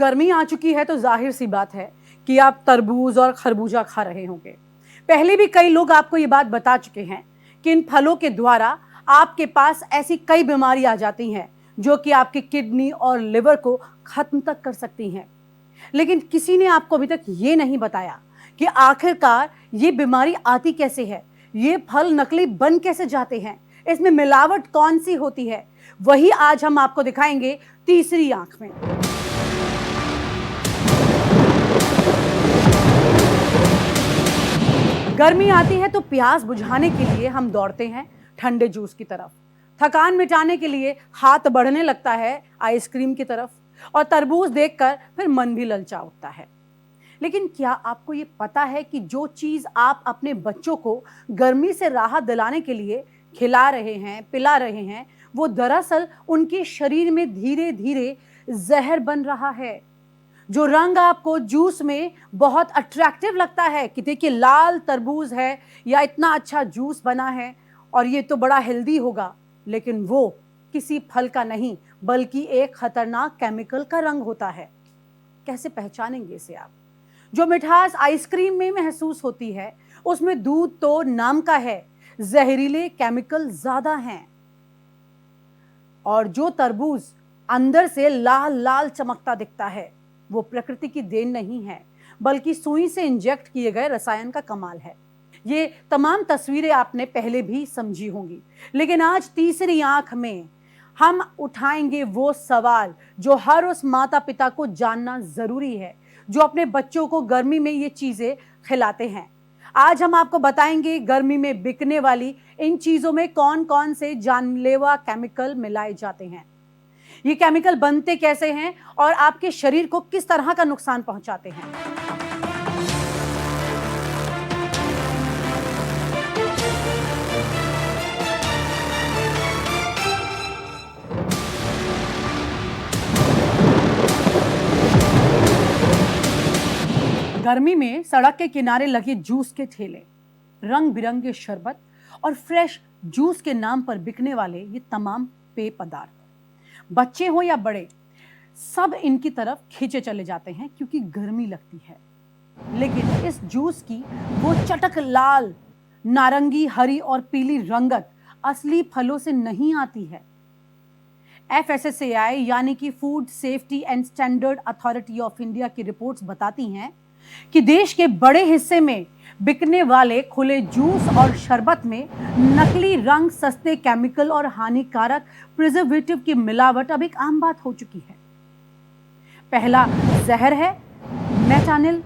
गर्मी आ चुकी है तो जाहिर सी बात है कि आप तरबूज और खरबूजा खा रहे होंगे। पहले भी कई लोग आपको ये बात बता चुके हैं कि इन फलों के द्वारा आपके पास ऐसी कई बीमारी आ जाती हैं जो कि आपकी किडनी और लिवर को खत्म तक कर सकती हैं। लेकिन किसी ने आपको अभी तक ये नहीं बताया कि आखिरकार ये बीमारी आती कैसे है, ये फल नकली बन कैसे जाते हैं, इसमें मिलावट कौन सी होती है। वही आज हम आपको दिखाएंगे तीसरी आंख में। गर्मी आती है तो प्यास बुझाने के लिए हम दौड़ते हैं ठंडे जूस की तरफ, थकान मिटाने के लिए हाथ बढ़ने लगता है आइसक्रीम की तरफ, और तरबूज देखकर फिर मन भी ललचा उठता है। लेकिन क्या आपको ये पता है कि जो चीज आप अपने बच्चों को गर्मी से राहत दिलाने के लिए खिला रहे हैं, पिला रहे हैं, वो दरअसल उनके शरीर में धीरे धीरे जहर बन रहा है। जो रंग आपको जूस में बहुत अट्रैक्टिव लगता है कि देखिए लाल तरबूज है या इतना अच्छा जूस बना है और ये तो बड़ा हेल्दी होगा, लेकिन वो किसी फल का नहीं बल्कि एक खतरनाक केमिकल का रंग होता है। कैसे पहचानेंगे इसे आप? जो मिठास आइसक्रीम में महसूस होती है उसमें दूध तो नाम का है, जहरीले केमिकल ज्यादा हैं। और जो तरबूज अंदर से लाल लाल चमकता दिखता है वो प्रकृति की देन नहीं है बल्कि सुई से इंजेक्ट किए गए रसायन का कमाल है। ये तमाम तस्वीरें आपने पहले भी समझी होंगी, लेकिन आज तीसरी आंख में हम उठाएंगे वो सवाल जो हर उस माता पिता को जानना जरूरी है जो अपने बच्चों को गर्मी में ये चीजें खिलाते हैं। आज हम आपको बताएंगे गर्मी में बिकने वाली इन चीजों में कौन कौन से जानलेवा केमिकल मिलाए जाते हैं, ये केमिकल बनते कैसे हैं और आपके शरीर को किस तरह का नुकसान पहुंचाते हैं। गर्मी में सड़क के किनारे लगे जूस के ठेले, रंग बिरंगे शरबत और फ्रेश जूस के नाम पर बिकने वाले ये तमाम पेय पदार्थ, बच्चे हो या बड़े, सब इनकी तरफ खींचे चले जाते हैं क्योंकि गर्मी लगती है। लेकिन इस जूस की वो चटक लाल, नारंगी, हरी और पीली रंगत असली फलों से नहीं आती है। FSSAI यानी कि food safety and standard authority of India की रिपोर्ट्स बताती हैं कि देश के बड़े हिस्से में बिकने वाले खुले जूस और शरबत में नकली रंग, सस्ते केमिकल और हानिकारक प्रिजर्वेटिव की मिलावट अब एक आम बात हो चुकी है। पहला जहर है मेटानिल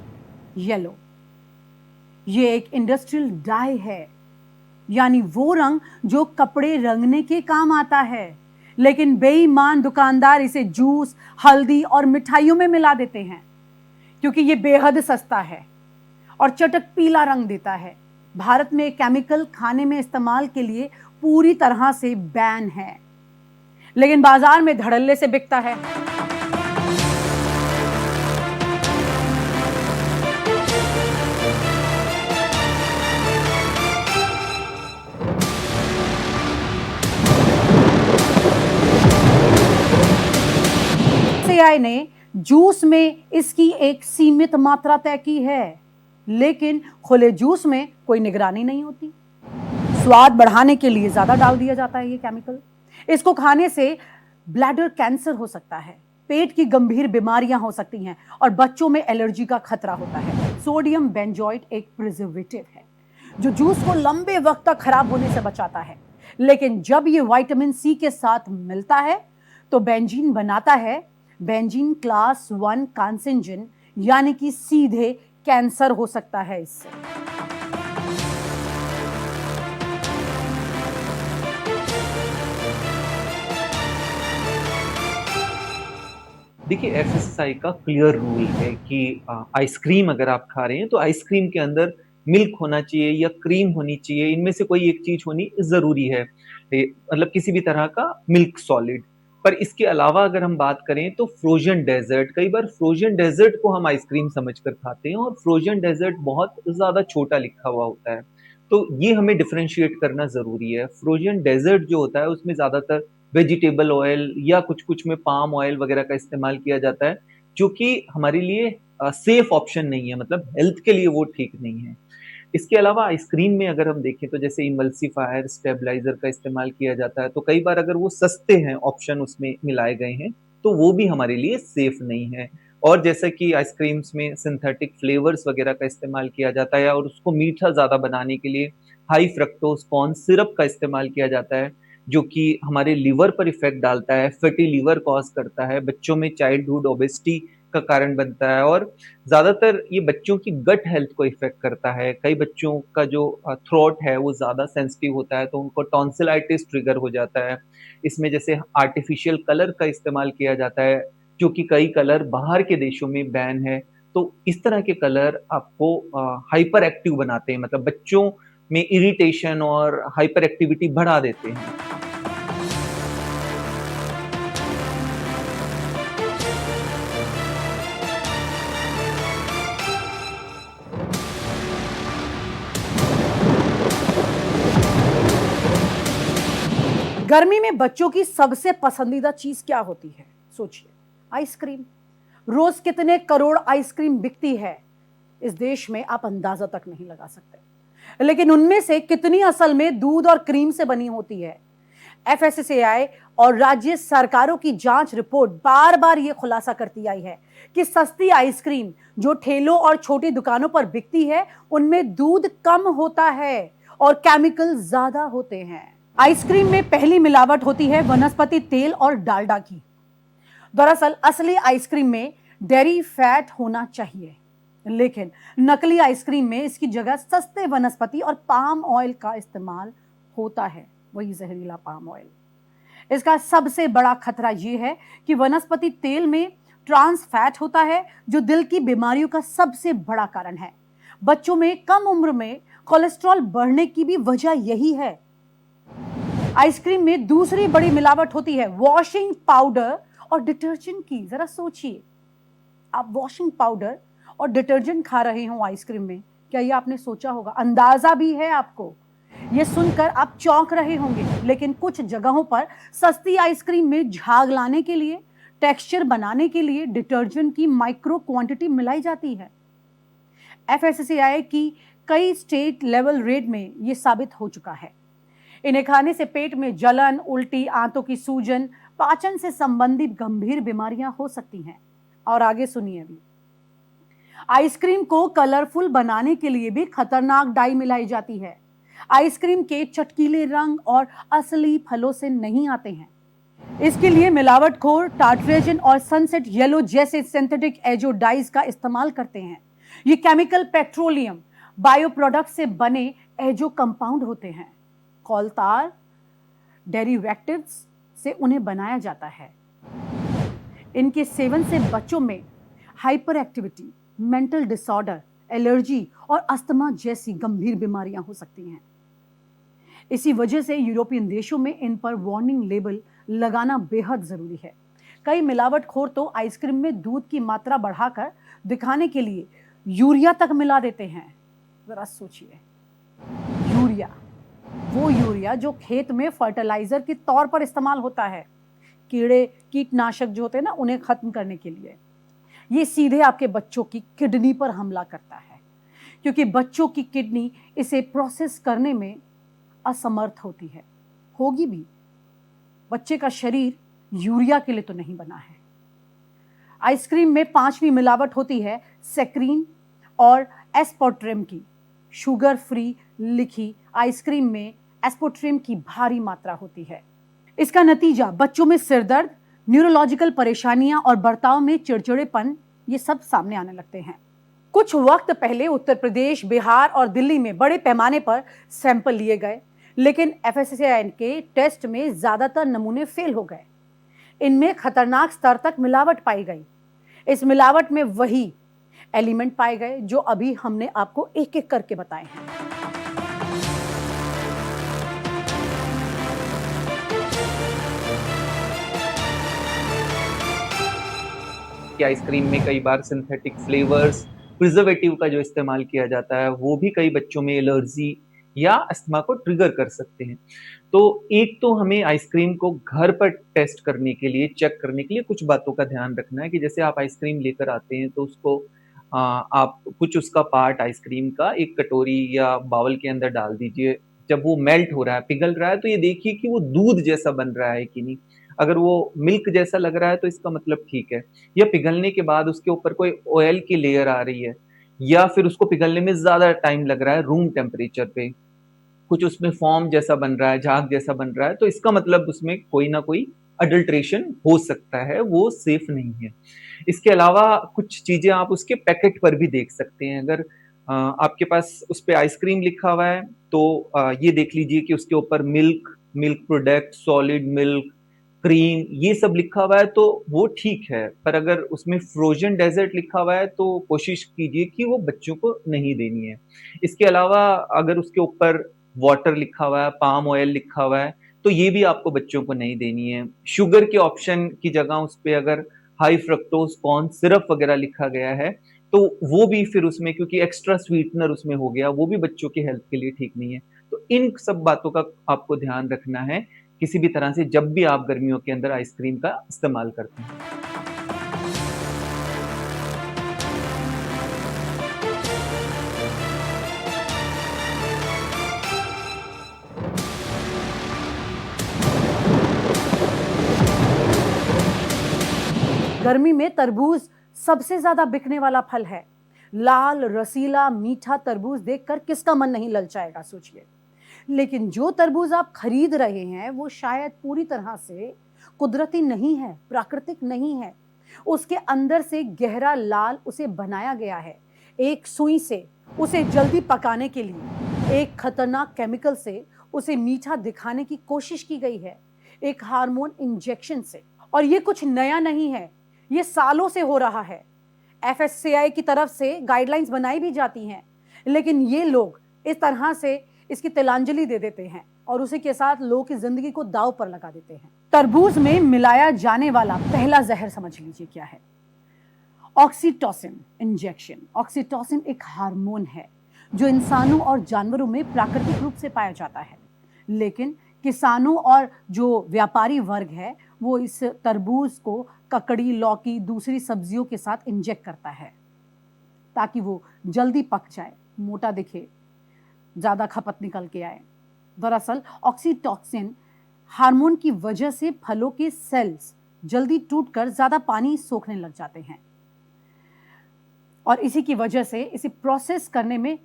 येलो। ये एक इंडस्ट्रियल डाई है, यानी वो रंग जो कपड़े रंगने के काम आता है, लेकिन बेईमान दुकानदार इसे जूस, हल्दी और मिठाइयों में मिला देते हैं क्योंकि ये बेहद सस्ता है और चटक पीला रंग देता है। भारत में केमिकल खाने में इस्तेमाल के लिए पूरी तरह से बैन है, लेकिन बाजार में धड़ल्ले से बिकता है। FSSAI ने जूस में इसकी एक सीमित मात्रा तय की है, लेकिन खुले जूस में कोई निगरानी नहीं होती। स्वाद बढ़ाने के लिए ज्यादा डाल दिया जाता है ये केमिकल। इसको खाने से ब्लैडर कैंसर हो सकता है, पेट की गंभीर बीमारियां हो सकती हैं और बच्चों में एलर्जी का खतरा होता है। सोडियम बेंजोएट एक प्रिजर्वेटिव है जो जूस को लंबे वक्त तक खराब होने से बचाता है, लेकिन जब ये विटामिन सी के साथ मिलता है तो बेंजीन बनाता है। बेंजीन क्लास 1 कार्सिनोजन, यानी कि सीधे कैंसर हो सकता है इससे। देखिए, FSSAI का क्लियर रूल है कि आइसक्रीम अगर आप खा रहे हैं तो आइसक्रीम के अंदर मिल्क होना चाहिए या क्रीम होनी चाहिए, इनमें से कोई एक चीज होनी जरूरी है, मतलब किसी भी तरह का मिल्क सॉलिड। पर इसके अलावा अगर हम बात करें तो फ्रोजन डेजर्ट, कई बार फ्रोजन डेजर्ट को हम आइसक्रीम समझकर खाते हैं और फ्रोजन डेजर्ट बहुत ज्यादा छोटा लिखा हुआ होता है, तो ये हमें डिफरेंशिएट करना जरूरी है। फ्रोजन डेजर्ट जो होता है उसमें ज्यादातर वेजिटेबल ऑयल या कुछ कुछ में पाम ऑयल वगैरह का इस्तेमाल किया जाता है, जो कि हमारे लिए सेफ ऑप्शन नहीं है, मतलब हेल्थ के लिए वो ठीक नहीं है। इसके अलावा आइसक्रीम में अगर हम देखें तो जैसे इमल्सिफायर, स्टेबलाइज़र का इस्तेमाल किया जाता है, तो कई बार अगर वो सस्ते हैं, ऑप्शन उसमें मिलाए गए हैं, तो वो भी हमारे लिए सेफ नहीं है। और जैसा कि आइसक्रीम्स में सिंथेटिक फ्लेवर्स वगैरह का इस्तेमाल किया जाता है और उसको मीठा ज़्यादा बनाने के लिए हाई फ्रक्टोज़ कॉर्न सिरप का इस्तेमाल किया जाता है, जो कि हमारे लिवर पर इफ़ेक्ट डालता है, फैटी लिवर कॉज़ करता है, बच्चों में चाइल्डहुड ओबेसिटी का कारण बनता है और ज़्यादातर ये बच्चों की गट हेल्थ को इफ़ेक्ट करता है। कई बच्चों का जो थ्रोट है वो ज़्यादा सेंसिटिव होता है, तो उनको टॉन्सिलाइटिस ट्रिगर हो जाता है। इसमें जैसे आर्टिफ़िशियल कलर का इस्तेमाल किया जाता है, जो कि कई कलर बाहर के देशों में बैन है। तो इस तरह के कलर आपको हाइपर एक्टिव बनाते हैं, मतलब बच्चों में इरिटेशन और हाइपर एक्टिविटी बढ़ा देते हैं। गर्मी में बच्चों की सबसे पसंदीदा चीज क्या होती है? सोचिए, आइसक्रीम। रोज कितने करोड़ आइसक्रीम बिकती है इस देश में, आप अंदाजा तक नहीं लगा सकते। लेकिन उनमें से कितनी असल में दूध और क्रीम से बनी होती है? एफएसएसएआई और राज्य सरकारों की जांच रिपोर्ट बार बार यह खुलासा करती आई है कि सस्ती आइसक्रीम जो ठेलों और छोटी दुकानों पर बिकती है, उनमें दूध कम होता है और केमिकल ज्यादा होते हैं। आइसक्रीम में पहली मिलावट होती है वनस्पति तेल और डालडा की। दरअसल असली आइसक्रीम में डेयरी फैट होना चाहिए, लेकिन नकली आइसक्रीम में इसकी जगह सस्ते वनस्पति और पाम ऑयल का इस्तेमाल होता है, वही जहरीला पाम ऑयल। इसका सबसे बड़ा खतरा यह है कि वनस्पति तेल में ट्रांस फैट होता है, जो दिल की बीमारियों का सबसे बड़ा कारण है। बच्चों में कम उम्र में कोलेस्ट्रॉल बढ़ने की भी वजह यही है। आइसक्रीम में दूसरी बड़ी मिलावट होती है वॉशिंग पाउडर और डिटर्जेंट की। जरा सोचिए, आप वॉशिंग पाउडर और डिटर्जेंट खा रहे हो आइसक्रीम में, क्या ये आपने सोचा होगा? अंदाजा भी है आपको? ये सुनकर आप चौंक रहे होंगे, लेकिन कुछ जगहों पर सस्ती आइसक्रीम में झाग लाने के लिए, टेक्सचर बनाने के लिए डिटर्जेंट की माइक्रो क्वांटिटी मिलाई जाती है। एफएसएसएआई की कई स्टेट लेवल रेट में यह साबित हो चुका है। इन्हें खाने से पेट में जलन, उल्टी, आंतों की सूजन, पाचन से संबंधित गंभीर बीमारियां हो सकती हैं। और आगे सुनिए अभी, आइसक्रीम को कलरफुल बनाने के लिए भी खतरनाक डाई मिलाई जाती है। आइसक्रीम के चटकीले रंग और असली फलों से नहीं आते हैं। इसके लिए मिलावटखोर टार्ट्रेजन और सनसेट येलो जैसे सिंथेटिक एजो डाइज का इस्तेमाल करते हैं। ये केमिकल पेट्रोलियम बायो प्रोडक्ट से बने एजो कंपाउंड होते हैं। कोलतार डेरिवेटिव्स से उन्हें बनाया जाता है। इनके सेवन से बच्चों में hyper activity, mental disorder, allergy और अस्थमा जैसी गंभीर बीमारियां हो सकती हैं। इसी वजह से यूरोपियन देशों में इन पर वार्निंग लेबल लगाना बेहद जरूरी है। कई मिलावटखोर तो आइसक्रीम में दूध की मात्रा बढ़ाकर दिखाने के लिए यूरिया तक मिला देते हैं। जरा सोचिए, यूरिया, वो यूरिया जो खेत में फर्टिलाइजर के तौर पर इस्तेमाल होता है, कीड़े कीटनाशक जो होते हैं ना, उन्हें खत्म करने के लिए। ये सीधे आपके बच्चों की किडनी पर हमला करता है, क्योंकि बच्चों की किडनी इसे प्रोसेस करने में असमर्थ होती है। होगी भी, बच्चे का शरीर यूरिया के लिए तो नहीं बना है। आइसक्रीम में पांचवी मिलावट होती है सेक्रीन और एस्पार्टेम की। शुगर फ्री लिखी आइसक्रीम में एस्पार्टेम की भारी मात्रा होती है। इसका नतीजा बच्चों में सिरदर्द, न्यूरोलॉजिकल परेशानियां और बर्ताव में चिड़चिड़ेपन, ये सब सामने आने लगते हैं। कुछ वक्त पहले उत्तर प्रदेश, बिहार और दिल्ली में बड़े पैमाने पर सैंपल लिए गए, लेकिन एफएसएसएआई के टेस्ट में ज्यादातर नमूने फेल हो गए। इनमें खतरनाक स्तर तक मिलावट पाई गई। इस मिलावट में वही एलिमेंट पाए गए जो अभी हमने आपको एक एक करके बताए हैं। कि आइसक्रीम में कई बार सिंथेटिक फ्लेवर्स, प्रिजर्वेटिव का जो इस्तेमाल किया जाता है, वो भी कई बच्चों में एलर्जी या अस्थमा को ट्रिगर कर सकते हैं। तो एक तो हमें आइसक्रीम को घर पर टेस्ट करने के लिए, चेक करने के लिए कुछ बातों का ध्यान रखना है कि जैसे आप आइसक्रीम लेकर आते हैं तो उसको आप कुछ उसका पार्ट आइसक्रीम का एक कटोरी या बाउल के अंदर डाल दीजिए। जब वो मेल्ट हो रहा है, पिघल रहा है तो ये देखिए कि वो दूध जैसा बन रहा है कि नहीं। अगर वो मिल्क जैसा लग रहा है तो इसका मतलब ठीक है। या पिघलने के बाद उसके ऊपर कोई ऑयल की लेयर आ रही है या फिर उसको पिघलने में ज़्यादा टाइम लग रहा है रूम टेम्परेचर पे, कुछ उसमें फ़ॉर्म जैसा बन रहा है, झाग जैसा बन रहा है, तो इसका मतलब उसमें कोई न कोई अडल्ट्रेशन हो सकता है, वो सेफ़ नहीं है। इसके अलावा कुछ चीज़ें आप उसके पैकेट पर भी देख सकते हैं। अगर आपके पास उस पे आइसक्रीम लिखा हुआ है, तो ये देख लीजिए कि उसके ऊपर milk, milk product, solid milk, cream ये सब लिखा हुआ है तो वो ठीक है। पर अगर उसमें फ्रोज़न डेज़र्ट लिखा हुआ है, तो कोशिश कीजिए कि वो बच्चों को नहीं देनी है। इसके अलावा अगर उसके ऊपर वाटर लिखा हुआ है, पाम ऑयल लिखा हुआ है, तो ये भी आपको बच्चों को नहीं देनी है। शुगर के ऑप्शन की जगह उस पे अगर हाई फ्रक्टोज़ कॉर्न सिरप वगैरह लिखा गया है, तो वो भी फिर उसमें क्योंकि एक्स्ट्रा स्वीटनर उसमें हो गया, वो भी बच्चों की हेल्थ के लिए ठीक नहीं है। तो इन सब बातों का आपको ध्यान रखना है, किसी भी तरह से जब भी आप गर्मियों के अंदर आइसक्रीम का इस्तेमाल करते हैं। गर्मी में तरबूज सबसे ज्यादा बिकने वाला फल है। लाल रसीला मीठा तरबूज देखकर किसका मन नहीं ललचाएगा, सोचिए। लेकिन जो तरबूज आप खरीद रहे हैं वो शायद पूरी तरह से कुदरती नहीं है, प्राकृतिक नहीं है। उसके अंदर से गहरा लाल उसे बनाया गया है एक सुई से, उसे जल्दी पकाने के लिए। एक खतरनाक केमिकल से उसे मीठा दिखाने की कोशिश की गई है, एक हार्मोन इंजेक्शन से। और ये कुछ नया नहीं है, ये सालों से हो रहा है। एफएससीआई की तरफ से गाइडलाइंस बनाई भी जाती हैं, लेकिन ये लोग इस तरह से इसकी तिलांजलि दे देते हैं और उसी के साथ लोगों की जिंदगी को दांव पर लगा देते हैं। तरबूज में मिलाया जाने वाला पहला जहर समझ लीजिए क्या है। Oxytocin injection. ऑक्सीटोसिन एक हार्मोन है जो इंसानों और जानवरों में प्राकृतिक रूप से पाया जाता है, लेकिन किसानों और जो व्यापारी वर्ग है वो इस तरबूज को ककड़ी, लौकी, दूसरी सब्जियों के साथ इंजेक्ट करता है ताकि वो जल्दी पक जाए, मोटा दिखे, ज्यादा खपत निकल के आए। दरअसल ऑक्सीटोसिन हार्मोन की वजह से फलों के सेल्स जल्दी टूटकर ज्यादा पानी सोखने लग जाते हैं और इसी की वजह से इसे प्रोसेस करने में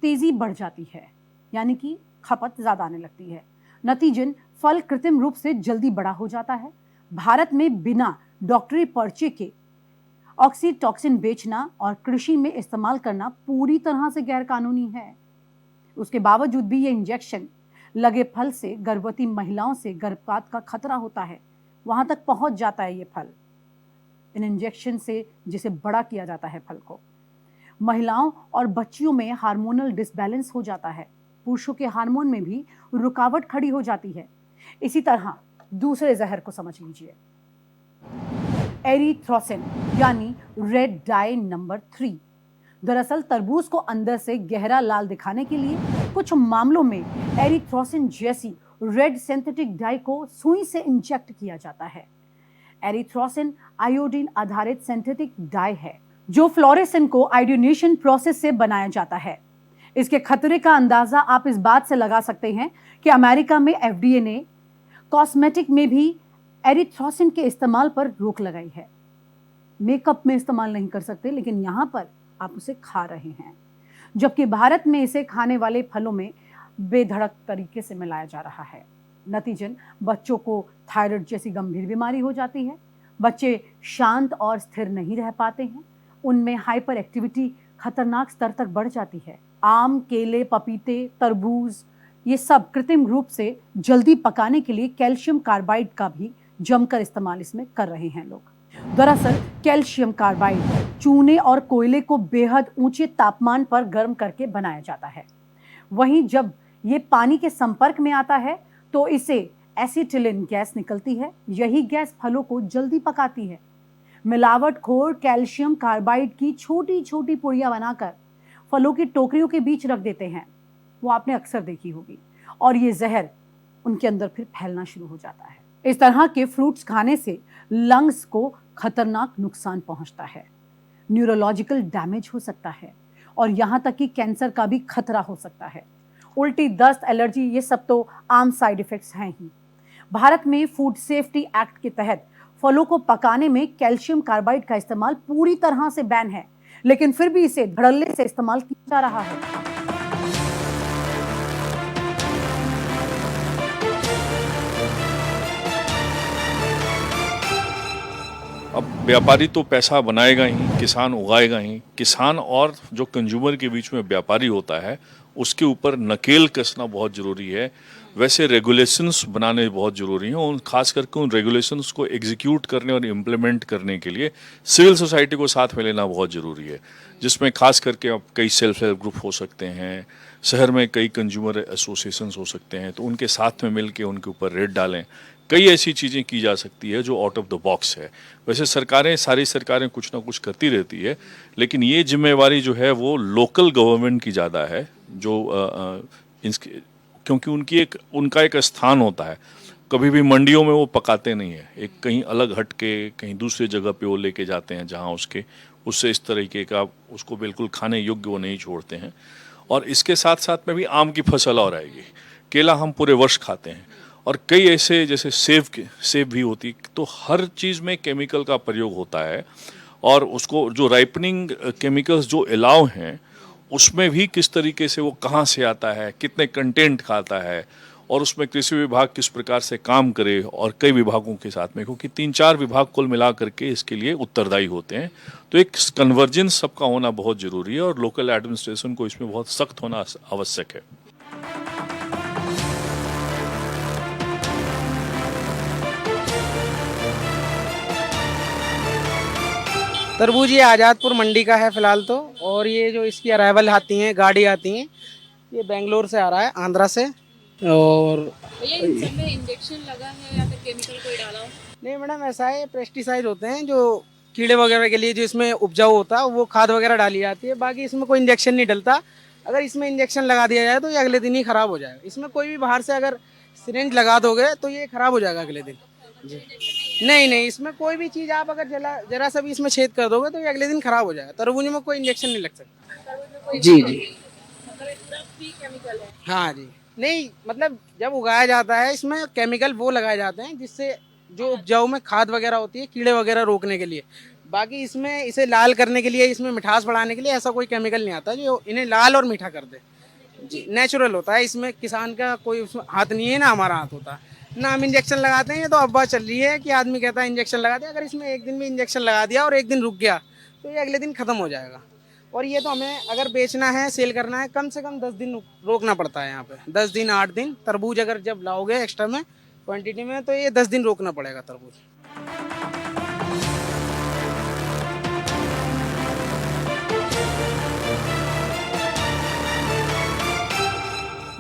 तेजी बढ़ जाती है, यानी कि खपत ज्यादा आने लगती है। नतीजन फल कृत्रिम रूप से जल्दी बड़ा हो जाता है। भारत में बिना डॉक्टरी पर्चे के ऑक्सीटोसिन बेचना और कृषि में इस्तेमाल करना पूरी तरह से गैर कानूनी है। उसके बावजूद भी ये इंजेक्शन लगे फल से गर्भवती महिलाओं से गर्भपात का खतरा होता है, वहां तक पहुंच जाता है ये फल इन इंजेक्शन से, जिसे बड़ा किया जाता है फल को। महिलाओं और बच्चियों में हार्मोनल डिसबैलेंस हो जाता है, पुरुषों के हार्मोन में भी रुकावट खड़ी हो जाती है। इसी तरह दूसरे जहर को समझ लीजिए, एरिथ्रोसिन यानी रेड डाई नंबर 3। दरअसल तरबूज को अंदर से गहरा लाल दिखाने के लिए कुछ मामलों में एरिथ्रोसिन जैसी रेड सिंथेटिक डाई को सुई से इंजेक्ट किया जाता है। एरिथ्रोसिन आयोडीन आधारित सिंथेटिक डाई है जो फ्लोरेसेंट को आयोडीनेशन प्रोसेस से बनाया जाता है। इसके खतरे का अंदाजा आप इस बात से लगा सकते हैं कि अमेरिका में एफडीए ने कॉस्मेटिक में भी एरिथ्रोसिन के इस्तेमाल पर रोक लगाई है। मेकअप में इस्तेमाल नहीं कर सकते, लेकिन यहां पर आप उसे खा रहे हैं, जबकि भारत में इसे खाने वाले फलों में बेधड़क तरीके से मिलाया जा रहा है। नतीजन बच्चों को थायराइड जैसी गंभीर बीमारी हो जाती है। बच्चे शांत और स्थिर नहीं रह पाते हैं, उनमें हाइपर एक्टिविटी खतरनाक स्तर तक बढ़ जाती है। आम, केले, पपीते, तरबूज ये सब कृत्रिम रूप से जल्दी पकाने के लिए कैल्शियम कार्बाइड का भी जमकर इस्तेमाल इसमें कर रहे हैं लोग। दरअसल कैल्शियम कार्बाइड चूने और कोयले को बेहद ऊंचे तापमान पर गर्म करके बनाया जाता है। वहीं जब ये पानी के संपर्क में आता है तो इसे एसिटिलीन गैस निकलती है। यही गैस फलों को जल्दी पकाती है। मिलावटखोर कैल्शियम कार्बाइड की छोटी छोटी पुड़ियां बनाकर फलों की टोकरियों के बीच रख देते हैं, वो आपने अक्सर देखी होगी। और ये जहर उनके अंदर फिर फैलना शुरू हो जाता है। इस तरह के फ्रूट्स खाने से लंग्स को खतरनाक नुकसान पहुंचता है, न्यूरोलॉजिकल डैमेज हो सकता है और यहाँ तक कि कैंसर का भी खतरा हो सकता है। उल्टी, दस्त, एलर्जी, ये सब तो आम साइड इफेक्ट्स हैं ही। भारत में फूड सेफ्टी एक्ट के तहत फलों को पकाने में कैल्शियम कार्बाइड का इस्तेमाल पूरी तरह से बैन है, लेकिन फिर भी इसे धड़ल्ले से इस्तेमाल किया जा रहा है। अब व्यापारी तो पैसा बनाएगा ही, किसान उगाएगा ही। किसान और जो कंज्यूमर के बीच में व्यापारी होता है, उसके ऊपर नकेल कसना बहुत ज़रूरी है। वैसे रेगुलेशंस बनाने बहुत ज़रूरी हैं और ख़ास करके उन रेगुलेशंस को एग्जीक्यूट करने और इम्प्लीमेंट करने के लिए सिविल सोसाइटी को साथ में लेना बहुत ज़रूरी है, जिसमें खास करके अब कई सेल्फ हेल्प ग्रुप हो सकते हैं, शहर में कई कंज्यूमर एसोसिएशंस हो सकते हैं, तो उनके साथ में मिल के उनके ऊपर रेड डालें। कई ऐसी चीज़ें की जा सकती है जो आउट ऑफ द बॉक्स है। वैसे सारी सरकारें कुछ ना कुछ करती रहती है, लेकिन ये जिम्मेवारी जो है वो लोकल गवर्नमेंट की ज़्यादा है, जो क्योंकि उनका एक स्थान होता है। कभी भी मंडियों में वो पकाते नहीं है, एक कहीं अलग हट के कहीं दूसरी जगह पे वो लेके जाते हैं जहाँ उससे इस तरीके का उसको बिल्कुल खाने योग्य वो नहीं छोड़ते हैं। और इसके साथ साथ में भी आम की फसल और आएगी। केला हम पूरे वर्ष खाते हैं और कई ऐसे जैसे सेब भी होती, तो हर चीज़ में केमिकल का प्रयोग होता है और उसको जो राइपनिंग केमिकल्स जो अलाउ हैं उसमें भी किस तरीके से वो कहाँ से आता है, कितने कंटेंट का आता है और उसमें कृषि विभाग किस प्रकार से काम करे और कई विभागों के साथ में, क्योंकि 3-4 विभाग कुल मिला करके इसके लिए उत्तरदायी होते हैं। तो एक कन्वर्जेंस सबका होना बहुत ज़रूरी है और लोकल एडमिनिस्ट्रेशन को इसमें बहुत सख्त होना आवश्यक है। तरबूज ये आज़ादपुर मंडी का है फ़िलहाल तो, और ये जो इसकी अराइवल आती हैं, गाड़ी आती हैं, ये बेंगलोर से आ रहा है, आंध्रा से। और भैया इन सब में इंजेक्शन लगा है या फिर केमिकल कोई डाला हो? नहीं मैडम, ऐसा है, पेस्टिसाइड होते हैं जो कीड़े वगैरह के लिए जो इसमें उपजाऊ होता है, वो खाद वगैरह डाली जाती है। बाकी इसमें कोई इंजेक्शन नहीं डलता। अगर इसमें इंजेक्शन लगा दिया जाए तो ये अगले दिन ही ख़राब हो जाएगा। इसमें कोई भी बाहर से अगर सिरिंज लगा दोगे तो ये ख़राब हो जाएगा अगले दिन जी। नहीं, इसमें कोई भी चीज़ आप अगर जरा सा भी इसमें छेद कर दोगे तो ये अगले दिन ख़राब हो जाएगा। तरबूज में कोई इंजेक्शन नहीं लग सकता जी। मतलब ये पूरा फ्री केमिकल है? हाँ जी। नहीं मतलब जब उगाया जाता है इसमें केमिकल वो लगाए जाते हैं जिससे जो उपजाऊ में खाद वगैरह होती है, कीड़े वगैरह रोकने के लिए। बाकी इसमें इसे लाल करने के लिए, इसमें मिठास बढ़ाने के लिए ऐसा कोई केमिकल नहीं आता जो इन्हें लाल और मीठा कर दे जी। नेचुरल होता है, इसमें किसान का कोई उसमें हाथ नहीं है, ना हमारा हाथ होता है, ना हम इंजेक्शन लगाते हैं। ये तो अफवाह चल रही है कि आदमी कहता है इंजेक्शन लगा दिया। अगर इसमें एक दिन भी इंजेक्शन लगा दिया और एक दिन रुक गया तो ये अगले दिन ख़त्म हो जाएगा। और ये तो हमें अगर बेचना है, सेल करना है, कम से कम 10 दिन रोकना पड़ता है यहाँ पे। 10 दिन 8 दिन तरबूज अगर जब लाओगे एक्स्ट्रा में क्वांटिटी में तो ये 10 दिन रोकना पड़ेगा तरबूज।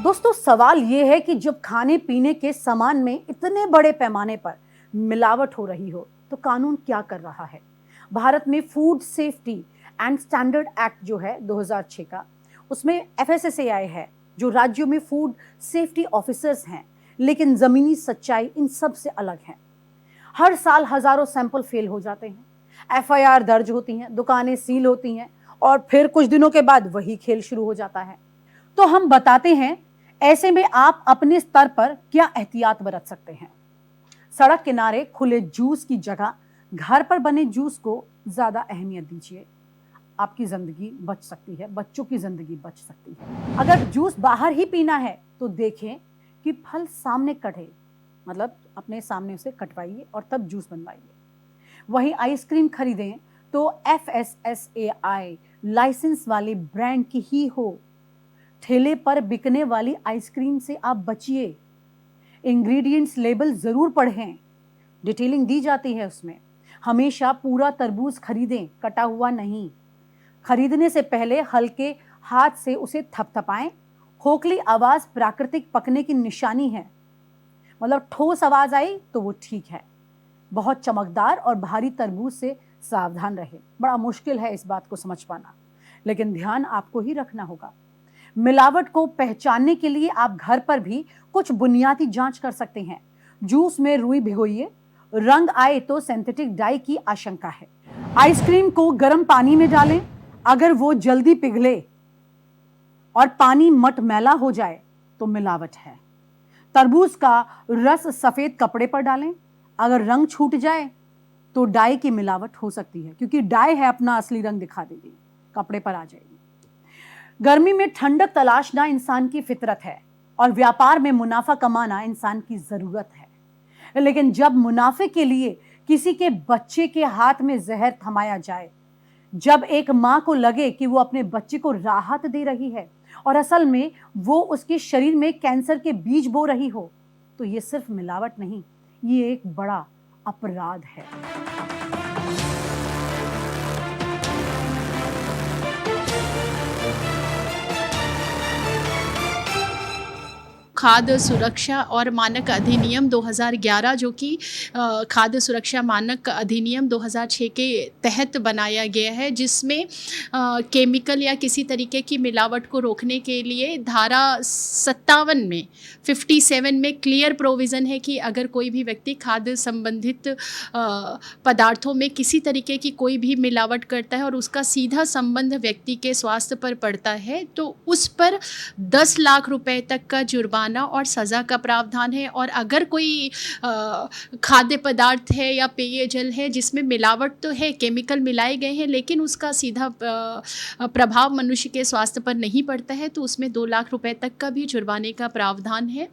दोस्तों, सवाल ये है कि जब खाने पीने के सामान में इतने बड़े पैमाने पर मिलावट हो रही हो तो कानून क्या कर रहा है? भारत में food safety and standard act जो है 2006 का, उसमें FSSAI है जो राज्यों में फूड सेफ्टी ऑफिसर्स हैं, लेकिन ज़मीनी सच्चाई इन सब से अलग है। हर साल हजारों सैंपल फेल हो जाते हैं, FIR दर्ज होती हैं, दुकानें सील होती हैं और फिर कुछ दिनों के बाद वही खेल शुरू हो जाता है। तो हम बताते हैं ऐसे में आप अपने स्तर पर क्या एहतियात बरत सकते हैं। सड़क किनारे खुले जूस की जगह घर पर बने जूस को ज्यादा अहमियत दीजिए। आपकी जिंदगी बच सकती है, बच्चों की जिंदगी बच सकती है। अगर जूस बाहर ही पीना है तो देखें कि फल सामने कटे, मतलब अपने सामने उसे कटवाइए और तब जूस बनवाइए। वहीं आइसक्रीम खरीदें तो FSSAI लाइसेंस वाले ब्रांड की ही हो। ठेले पर बिकने वाली आइसक्रीम से आप बचिए। इंग्रेडिएंट्स लेबल जरूर पढ़ें, डिटेलिंग दी जाती है उसमें। हमेशा पूरा तरबूज खरीदें, कटा हुआ नहीं। खरीदने से पहले हल्के हाथ से उसे थपथपाएं। खोखली आवाज प्राकृतिक पकने की निशानी है, मतलब ठोस आवाज आई तो वो ठीक है। बहुत चमकदार और भारी तरबूज से सावधान रहे। बड़ा मुश्किल है इस बात को समझ पाना, लेकिन ध्यान आपको ही रखना होगा। मिलावट को पहचानने के लिए आप घर पर भी कुछ बुनियादी जांच कर सकते हैं। जूस में रुई भिगोइए, रंग आए तो सिंथेटिक डाई की आशंका है। आइसक्रीम को गर्म पानी में डालें, अगर वो जल्दी पिघले और पानी मटमैला हो जाए तो मिलावट है। तरबूज का रस सफेद कपड़े पर डालें, अगर रंग छूट जाए तो डाई की मिलावट हो सकती है, क्योंकि डाई है अपना असली रंग दिखा देगी, कपड़े पर आ जाएगी। गर्मी में ठंडक तलाशना इंसान की फितरत है और व्यापार में मुनाफा कमाना इंसान की जरूरत है। लेकिन जब मुनाफे के लिए किसी के बच्चे के हाथ में जहर थमाया जाए, जब एक मां को लगे कि वो अपने बच्चे को राहत दे रही है और असल में वो उसके शरीर में कैंसर के बीज बो रही हो, तो ये सिर्फ मिलावट नहीं, ये एक बड़ा अपराध है। खाद्य सुरक्षा और मानक अधिनियम 2011 जो कि खाद्य सुरक्षा मानक अधिनियम 2006 के तहत बनाया गया है, जिसमें केमिकल या किसी तरीके की मिलावट को रोकने के लिए धारा 57 में क्लियर प्रोविज़न है कि अगर कोई भी व्यक्ति खाद्य संबंधित पदार्थों में किसी तरीके की कोई भी मिलावट करता है और उसका सीधा संबंध व्यक्ति के स्वास्थ्य पर पड़ता है, तो उस पर 10 लाख रुपए तक का जुर्माना और सज़ा का प्रावधान है। और अगर कोई खाद्य पदार्थ है या पेयजल है जिसमें मिलावट तो है, केमिकल मिलाए गए हैं, लेकिन उसका सीधा प्रभाव मनुष्य के स्वास्थ्य पर नहीं पड़ता है, तो उसमें 2 लाख रुपए तक का भी जुर्माने का प्रावधान है।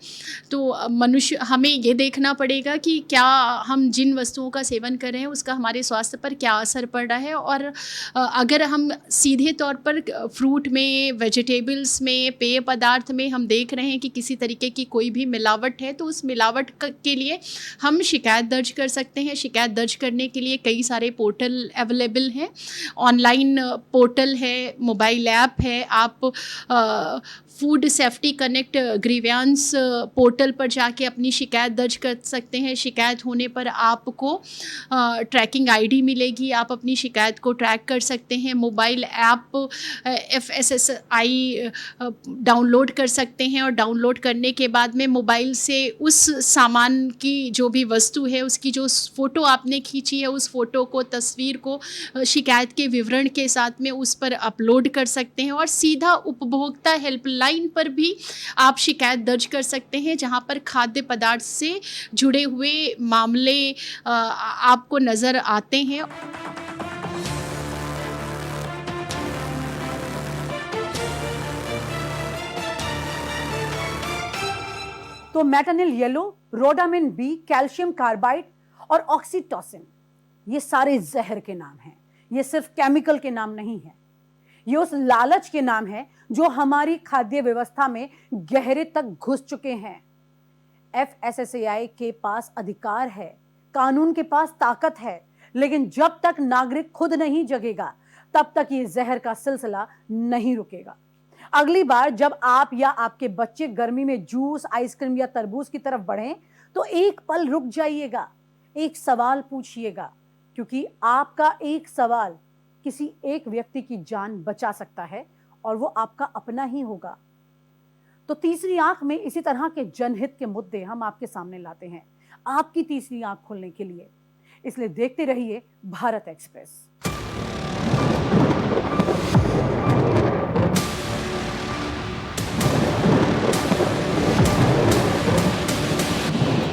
तो मनुष्य, हमें ये देखना पड़ेगा कि क्या हम जिन वस्तुओं का सेवन कर रहे हैं उसका हमारे स्वास्थ्य पर क्या असर पड़ रहा है। और अगर हम सीधे तौर पर फ्रूट में, वेजिटेबल्स में, पेय पदार्थ में हम देख रहे हैं कि किसी तरीके की कोई भी मिलावट है, तो उस मिलावट के लिए हम शिकायत दर्ज कर सकते हैं। शिकायत दर्ज करने के लिए कई सारे पोर्टल अवेलेबल हैं। ऑनलाइन पोर्टल है, मोबाइल ऐप है। आप food safety connect grievance portal पर जाके अपनी शिकायत दर्ज कर सकते हैं। शिकायत होने पर आपको ट्रैकिंग आईडी मिलेगी, आप अपनी शिकायत को ट्रैक कर सकते हैं। मोबाइल ऐप FSSAI डाउनलोड कर सकते हैं और डाउनलोड करने के बाद में मोबाइल से उस सामान की जो भी वस्तु है उसकी जो फ़ोटो आपने खींची है उस फ़ोटो को, तस्वीर को शिकायत के विवरण के साथ में उस पर अपलोड कर सकते हैं। और सीधा उपभोक्ता हेल्पलाइन पर भी आप शिकायत दर्ज कर सकते हैं, जहां पर खाद्य पदार्थ से जुड़े हुए मामले आपको नज़र आते हैं। तो metanil yellow, rhodamine B, calcium carbide और ऑक्सीटोसिन, ये सारे जहर के नाम हैं। ये सिर्फ केमिकल के नाम नहीं है, ये उस लालच के नाम है जो हमारी खाद्य व्यवस्था में गहरे तक घुस चुके हैं। FSSAI के पास अधिकार है, कानून के पास ताकत है, लेकिन जब तक नागरिक खुद नहीं जगेगा तब तक ये जहर का सिलसिला नहीं रुकेगा। अगली बार जब आप या आपके बच्चे गर्मी में जूस, आइसक्रीम या तरबूज की तरफ बढ़ें तो एक पल रुक जाइएगा, एक सवाल पूछिएगा, क्योंकि आपका एक सवाल किसी एक व्यक्ति की जान बचा सकता है और वो आपका अपना ही होगा। तो तीसरी आंख में इसी तरह के जनहित के मुद्दे हम आपके सामने लाते हैं, आपकी तीसरी आंख खोलने के लिए। इसलिए देखते रहिए भारत एक्सप्रेस।